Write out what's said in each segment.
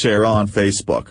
share on Facebook.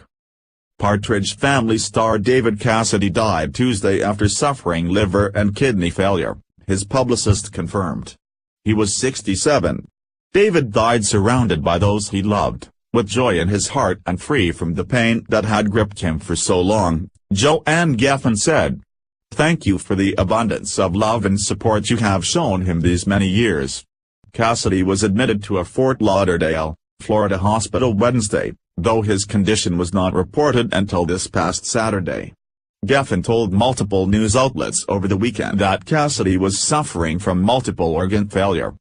Partridge Family star David Cassidy died Tuesday after suffering liver and kidney failure, his publicist confirmed. He was 67. David died surrounded by those he loved, with joy in his heart and free from the pain that had gripped him for so long, Joanne Geffen said. "Thank you for the abundance of love and support you have shown him these many years." Cassidy was admitted to a Fort Lauderdale, Florida hospital Wednesday, though his condition was not reported until this past Saturday. Geffen told multiple news outlets over the weekend that Cassidy was suffering from multiple organ failure.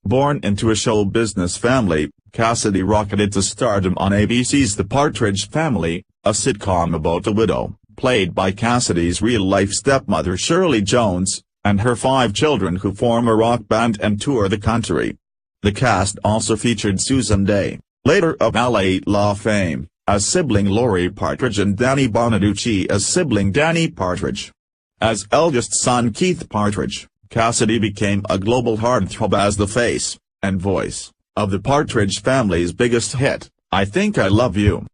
Born into a show business family, Cassidy rocketed to stardom on ABC's The Partridge Family, a sitcom about a widow, played by Cassidy's real-life stepmother Shirley Jones, and her 5 children who form a rock band and tour the country. The cast also featured Susan Day, later of LA Law fame, as sibling Lori Partridge and Danny Bonaducci as sibling Danny Partridge. As eldest son Keith Partridge, Cassidy became a global heartthrob as the face, and voice, of the Partridge Family's biggest hit, I Think I Love You.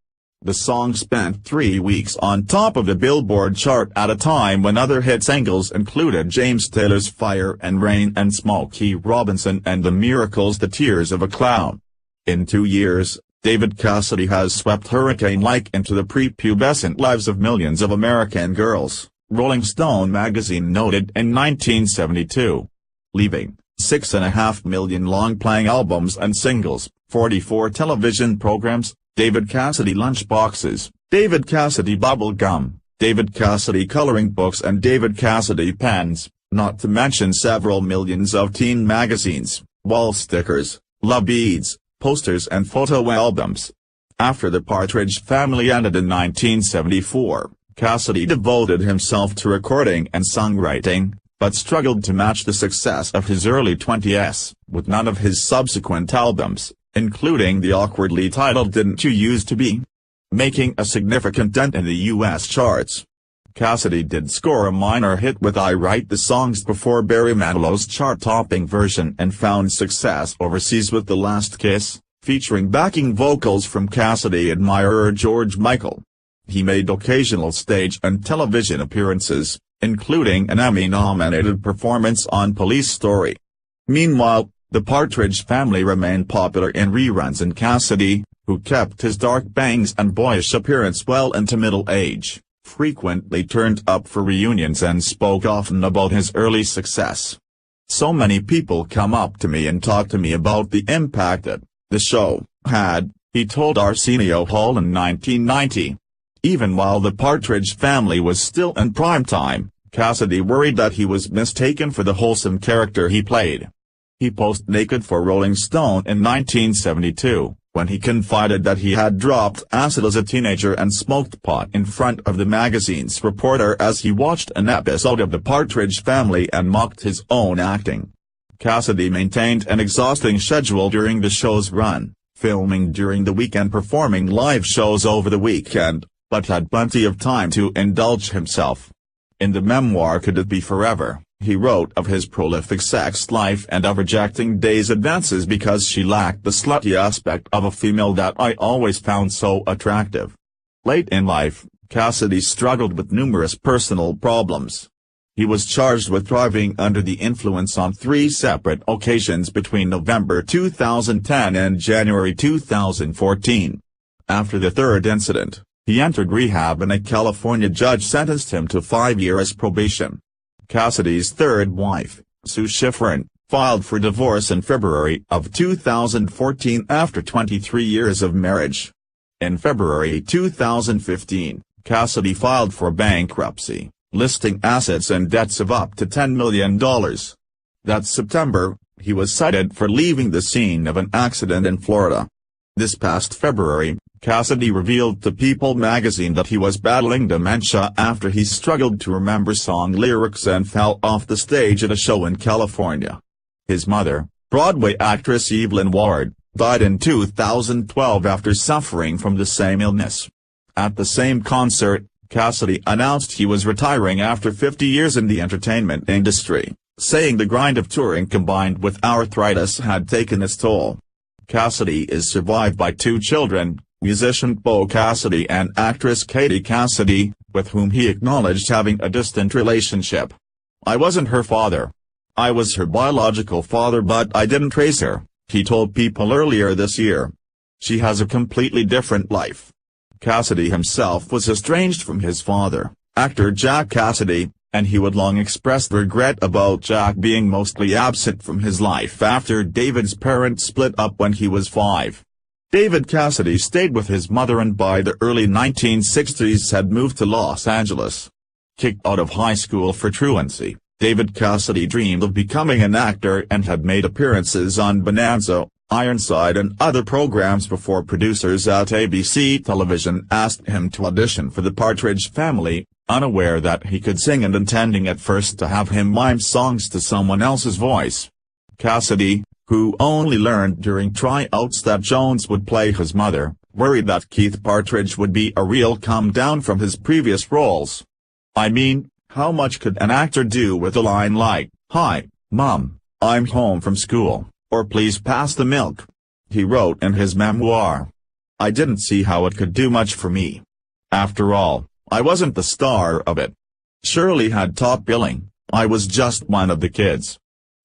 The song spent 3 weeks on top of the Billboard chart at a time when other hit singles included James Taylor's Fire and Rain and Smokey Robinson and The Miracles' The Tears of a Clown. In 2 years, David Cassidy has swept hurricane-like into the prepubescent lives of millions of American girls, Rolling Stone magazine noted in 1972. Leaving 6.5 million long-playing albums and singles, 44 television programs, David Cassidy lunchboxes, David Cassidy bubble gum, David Cassidy coloring books and David Cassidy pens, not to mention several millions of teen magazines, wall stickers, love beads, posters and photo albums. After the Partridge Family ended in 1974, Cassidy devoted himself to recording and songwriting, but struggled to match the success of his early 20s, with none of his subsequent albums, including the awkwardly titled Didn't You Used to Be, making a significant dent in the U.S. charts. Cassidy did score a minor hit with I Write the Songs before Barry Manilow's chart-topping version and found success overseas with The Last Kiss, featuring backing vocals from Cassidy admirer George Michael. He made occasional stage and television appearances, including an Emmy-nominated performance on Police Story. Meanwhile, the Partridge Family remained popular in reruns, and Cassidy, who kept his dark bangs and boyish appearance well into middle age, frequently turned up for reunions and spoke often about his early success. "So many people come up to me and talk to me about the impact that the show had," he told Arsenio Hall in 1990. Even while the Partridge Family was still in primetime, Cassidy worried that he was mistaken for the wholesome character he played. He posed naked for Rolling Stone in 1972, when he confided that he had dropped acid as a teenager and smoked pot in front of the magazine's reporter as he watched an episode of The Partridge Family and mocked his own acting. Cassidy maintained an exhausting schedule during the show's run, filming during the week and performing live shows over the weekend, but had plenty of time to indulge himself. In the memoir Could It Be Forever, he wrote of his prolific sex life and of rejecting Day's advances because she lacked the slutty aspect of a female that I always found so attractive. Late in life, Cassidy struggled with numerous personal problems. He was charged with driving under the influence on 3 separate occasions between November 2010 and January 2014. After the third incident, he entered rehab and a California judge sentenced him to 5 years probation. Cassidy's third wife, Sue Schifrin, filed for divorce in February of 2014 after 23 years of marriage. In February 2015, Cassidy filed for bankruptcy, listing assets and debts of up to $10 million. That September, he was cited for leaving the scene of an accident in Florida. This past February, Cassidy revealed to People magazine that he was battling dementia after he struggled to remember song lyrics and fell off the stage at a show in California. His mother, Broadway actress Evelyn Ward, died in 2012 after suffering from the same illness. At the same concert, Cassidy announced he was retiring after 50 years in the entertainment industry, saying the grind of touring combined with arthritis had taken its toll. Cassidy is survived by 2 children, musician Bo Cassidy and actress Katie Cassidy, with whom he acknowledged having a distant relationship. "I wasn't her father. I was her biological father, but I didn't raise her," he told People earlier this year. "She has a completely different life." Cassidy himself was estranged from his father, actor Jack Cassidy, and he would long expressed regret about Jack being mostly absent from his life after David's parents split up when he was 5. David Cassidy stayed with his mother and by the early 1960s had moved to Los Angeles. Kicked out of high school for truancy, David Cassidy dreamed of becoming an actor and had made appearances on Bonanza, Ironside and other programs before producers at ABC Television asked him to audition for the Partridge Family, unaware that he could sing and intending at first to have him mime songs to someone else's voice. Cassidy, who only learned during tryouts that Jones would play his mother, worried that Keith Partridge would be a real come-down from his previous roles. "I mean, how much could an actor do with a line like, 'Hi, Mom, I'm home from school,' or 'Please pass the milk'?" he wrote in his memoir. "I didn't see how it could do much for me. After all, I wasn't the star of it. Shirley had top billing, I was just one of the kids."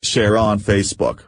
Share on Facebook.